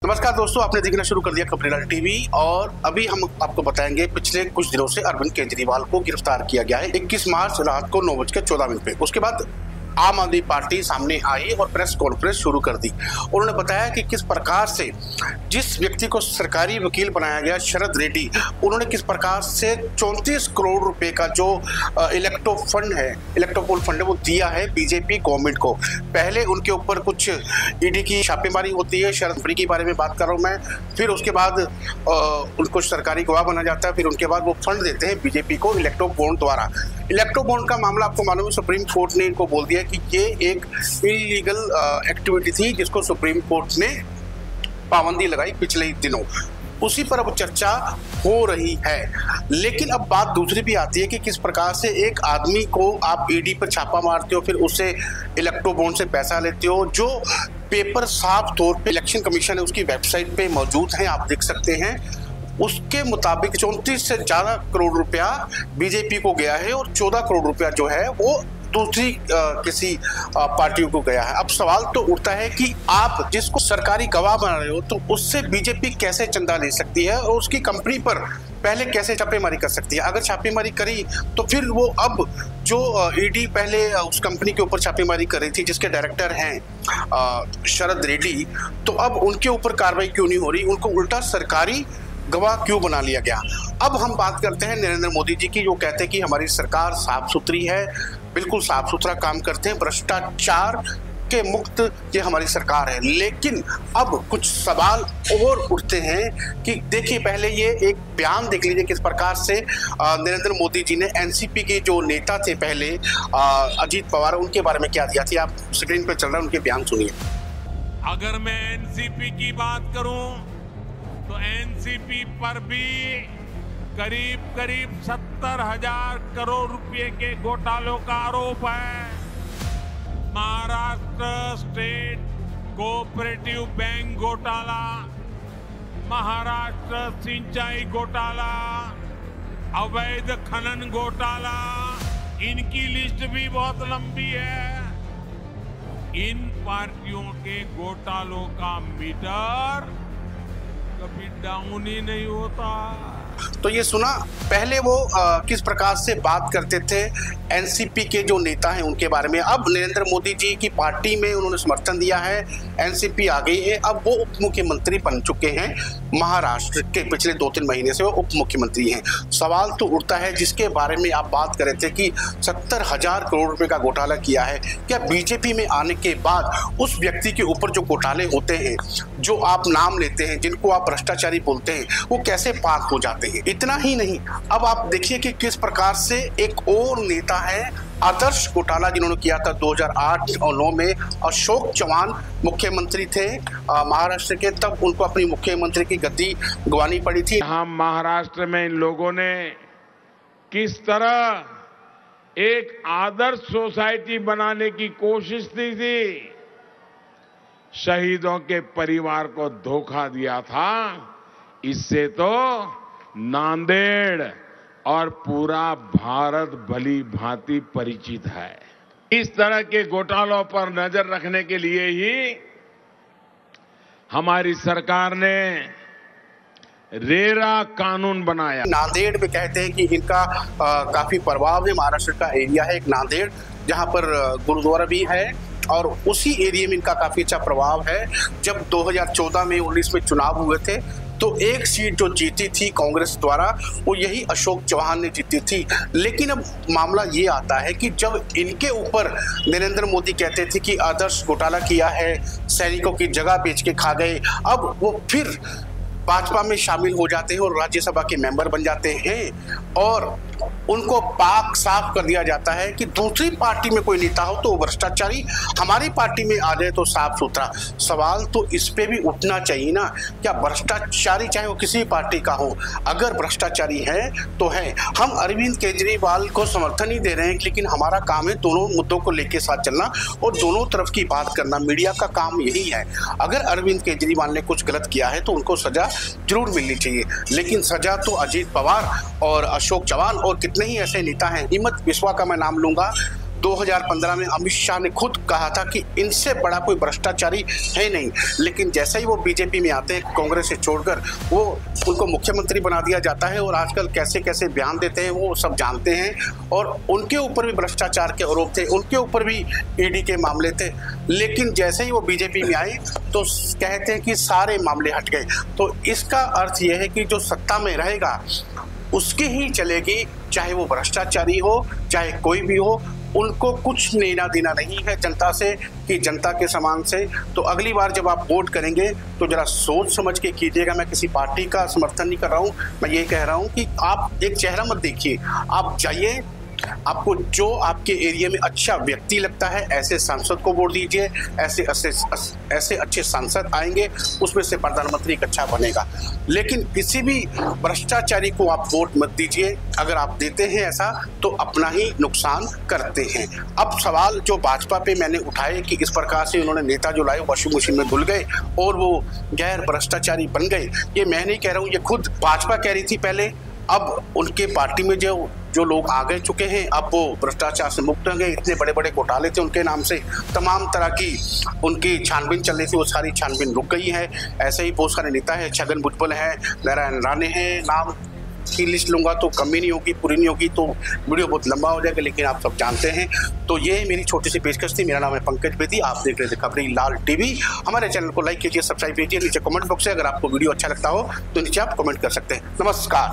नमस्कार दोस्तों, आपने देखना शुरू कर दिया खबरें टीवी और अभी हम आपको बताएंगे पिछले कुछ दिनों से अरविंद केजरीवाल को गिरफ्तार किया गया है 21 मार्च रात को 9:14 पे। उसके बाद आम आदमी पार्टी सामने आई और प्रेस कॉन्फ्रेंस शुरू कर दी। उन्होंने बताया कि किस प्रकार से जिस व्यक्ति को सरकारी वकील बनाया गया शरद रेड्डी, उन्होंने किस प्रकार से 34 करोड़ रुपए का जो इलेक्टोपोल फंड है वो दिया है बीजेपी गवर्नमेंट को। पहले उनके ऊपर कुछ ईडी की छापेमारी होती है, शरद रेड्डी के बारे में बात कर रहा हूँ मैं। फिर उसके बाद उनको सरकारी गवाह बना जाता है, फिर उनके बाद वो फंड देते हैं बीजेपी को इलेक्ट्रो बॉन्ड द्वारा। इलेक्ट्रो बॉन्ड का मामला आपको मालूम है, सुप्रीम कोर्ट ने इनको बोल दिया कि ये एक इलीगल एक्टिविटी थी जिसको सुप्रीम कोर्ट ने पाबंदी लगाई पिछले ही दिनों। उसी पर अब चर्चा हो रही है। लेकिन अब बात दूसरी भी आती है कि किस प्रकार से एक आदमी को आप ईडी पर छापा मारते हो, फिर उससे इलेक्ट्रो बॉन्ड से पैसा लेते हो। जो पेपर साफ तौर पे इलेक्शन कमीशन है उसकी वेबसाइट पे मौजूद है, आप देख सकते हैं। उसके मुताबिक 34 से ज्यादा करोड़ रुपया बीजेपी को गया है और 14 करोड़ रुपया जो है वो दूसरी किसी पार्टियों को गया है। अब सवाल तो उठता है कि आप जिसको सरकारी गवाह बना रहे हो तो उससे बीजेपी कैसे चंदा ले सकती है और उसकी कंपनी पर पहले कैसे छापेमारी कर सकती है। अगर छापेमारी करी तो फिर वो अब जो ईडी पहले उस कंपनी के ऊपर छापेमारी कर रही थी जिसके डायरेक्टर हैं शरद रेड्डी, तो अब उनके ऊपर कार्रवाई क्यों नहीं हो रही, उनको उल्टा सरकारी गवाह क्यों बना लिया गया। अब हम बात करते हैं नरेंद्र मोदी जी की, जो कहते हैं कि हमारी सरकार साफ सुथरी है, बिल्कुल साफ सुथरा काम करते हैं, भ्रष्टाचार के मुक्त ये हमारी सरकार है। लेकिन अब कुछ सवाल और उठते हैं कि देखिए, पहले ये एक बयान देख लीजिए किस प्रकार से नरेंद्र मोदी जी ने एनसीपी के जो नेता थे पहले अजीत पवार, उनके बारे में क्या दिया थी। आप स्क्रीन पर चल रहा है, उनके बयान सुनिए। अगर मैं एनसीपी की बात करूं तो एनसीपी पर भी करीब 70,000 करोड़ रुपए के घोटालों का आरोप है। महाराष्ट्र स्टेट कोऑपरेटिव बैंक घोटाला, महाराष्ट्र सिंचाई घोटाला, अवैध खनन घोटाला, इनकी लिस्ट भी बहुत लंबी है। इन पार्टियों के घोटालों का मीटर कभी डाउन ही नहीं होता। तो ये सुना, पहले वो किस प्रकार से बात करते थे एनसीपी के जो नेता हैं उनके बारे में। अब नरेंद्र मोदी जी की पार्टी में उन्होंने समर्थन दिया है, एनसीपी आ गई है, अब वो उप मुख्यमंत्री बन चुके हैं महाराष्ट्र के। पिछले 2-3 महीने से वो उप मुख्यमंत्री हैं। सवाल तो उठता है जिसके बारे में आप बात कर रहे थे कि 70,000 करोड़ रुपए का घोटाला किया है, क्या बीजेपी में आने के बाद उस व्यक्ति के ऊपर जो घोटाले होते हैं, जो आप नाम लेते हैं, जिनको आप भ्रष्टाचारी बोलते हैं, वो कैसे पाक हो जाते हैं। इतना ही नहीं, अब आप देखिए कि किस प्रकार से एक और नेता है आदर्श घोटाला जिन्होंने किया था 2008 और 2009 में। अशोक चव्हाण मुख्यमंत्री थे महाराष्ट्र के, तब उनको अपनी मुख्यमंत्री की गद्दी गंवानी पड़ी थी। हम महाराष्ट्र में इन लोगों ने किस तरह एक आदर्श सोसाइटी बनाने की कोशिश की थी, शहीदों के परिवार को धोखा दिया था। इससे तो नांदेड़ और पूरा भारत भली भांति परिचित है। इस तरह के घोटालों पर नजर रखने के लिए ही हमारी सरकार ने रेरा कानून बनाया। नांदेड़ में कहते हैं कि इनका काफी प्रभाव है, महाराष्ट्र का एरिया है एक नांदेड़, जहां पर गुरुद्वारा भी है और उसी एरिया में इनका काफी अच्छा प्रभाव है। जब 2014 में 19 में चुनाव हुए थे तो एक सीट जो जीती थी कांग्रेस द्वारा वो यही अशोक चव्हाण ने जीती थी। लेकिन अब मामला ये आता है कि जब इनके ऊपर नरेंद्र मोदी कहते थे कि आदर्श घोटाला किया है, सैनिकों की जगह बेच के खा गए, अब वो फिर भाजपा में शामिल हो जाते हैं और राज्यसभा के मेंबर बन जाते हैं और उनको पाक साफ कर दिया जाता है कि दूसरी पार्टी में कोई नेता हो तो वो भ्रष्टाचारी, हमारी पार्टी में आ जाए तो साफ सुथरा। सवाल तो इस पे भी उठना चाहिए ना, क्या भ्रष्टाचारी चाहे वो किसी पार्टी का हो, अगर भ्रष्टाचारी है तो है। हम अरविंद केजरीवाल को समर्थन ही दे रहे हैं, लेकिन हमारा काम है दोनों मुद्दों को लेके साथ चलना और दोनों तरफ की बात करना। मीडिया का काम यही है। अगर अरविंद केजरीवाल ने कुछ गलत किया है तो उनको सजा जरूर मिलनी चाहिए, लेकिन सजा तो अजीत पवार और अशोक चव्हाण और कितने ही ऐसे नेता हैं, हिम्मत बिस्वा का मैं नाम लूंगा, 2015 में अमित शाह ने खुद कहा था कि इनसे बड़ा कोई भ्रष्टाचारी है नहीं, लेकिन जैसे ही वो बीजेपी में आते हैं, कांग्रेस से छोड़कर, वो उनको मुख्यमंत्री बना दिया जाता है और आजकल कैसे कैसे बयान देते हैं वो सब जानते हैं। और उनके ऊपर भी भ्रष्टाचार के आरोप थे, उनके ऊपर भी ईडी के मामले थे, लेकिन जैसे ही वो बीजेपी में आए तो कहते हैं कि सारे मामले हट गए। तो इसका अर्थ यह है कि जो सत्ता में रहेगा उसकी ही चलेगी, चाहे वो भ्रष्टाचारी हो चाहे कोई भी हो, उनको कुछ लेना देना नहीं है जनता से कि जनता के समान से। तो अगली बार जब आप वोट करेंगे तो जरा सोच समझ के कीजिएगा। मैं किसी पार्टी का समर्थन नहीं कर रहा हूँ, मैं ये कह रहा हूँ कि आप एक चेहरा मत देखिए, आप जाइए, आपको जो आपके एरिया में अच्छा व्यक्ति लगता है ऐसे सांसद को वोट दीजिए। ऐसे अच्छे सांसद आएंगे, उसमें से प्रधानमंत्री एक अच्छा बनेगा। लेकिन किसी भी भ्रष्टाचारी को आप वोट मत दीजिए। अगर आप देते हैं ऐसा तो अपना ही नुकसान करते हैं। अब सवाल जो भाजपा पे मैंने उठाए कि इस प्रकार से उन्होंने नेता जो लाए वॉशिंग मशीन में धुल गए और वो गैर भ्रष्टाचारी बन गए, ये मैं नहीं कह रहा हूँ, ये खुद भाजपा कह रही थी पहले। अब उनके पार्टी में जो लोग आ गए चुके हैं, अब वो भ्रष्टाचार से मुक्त होंगे। इतने बड़े बड़े घोटाले थे उनके नाम से, तमाम तरह की उनकी छानबीन चल रही थी, वो सारी छानबीन रुक गई है। ऐसे ही बहुत सारे नेता है, छगन भुजबल है, नारायण राणे हैं, नाम की लिस्ट लूंगा तो कमी नहीं होगी, पूरी नहीं होगी, तो वीडियो बहुत लंबा हो जाएगा, लेकिन आप सब जानते हैं। तो ये मेरी छोटी सी पेशकश थी। मेरा नाम है पंकज बेदी, आप देख रहे थे खबरी लाल टीवी। हमारे चैनल को लाइक कीजिए, सब्सक्राइब कीजिए। नीचे कमेंट बॉक्स है, अगर आपको वीडियो अच्छा लगता हो तो नीचे आप कमेंट कर सकते हैं। नमस्कार।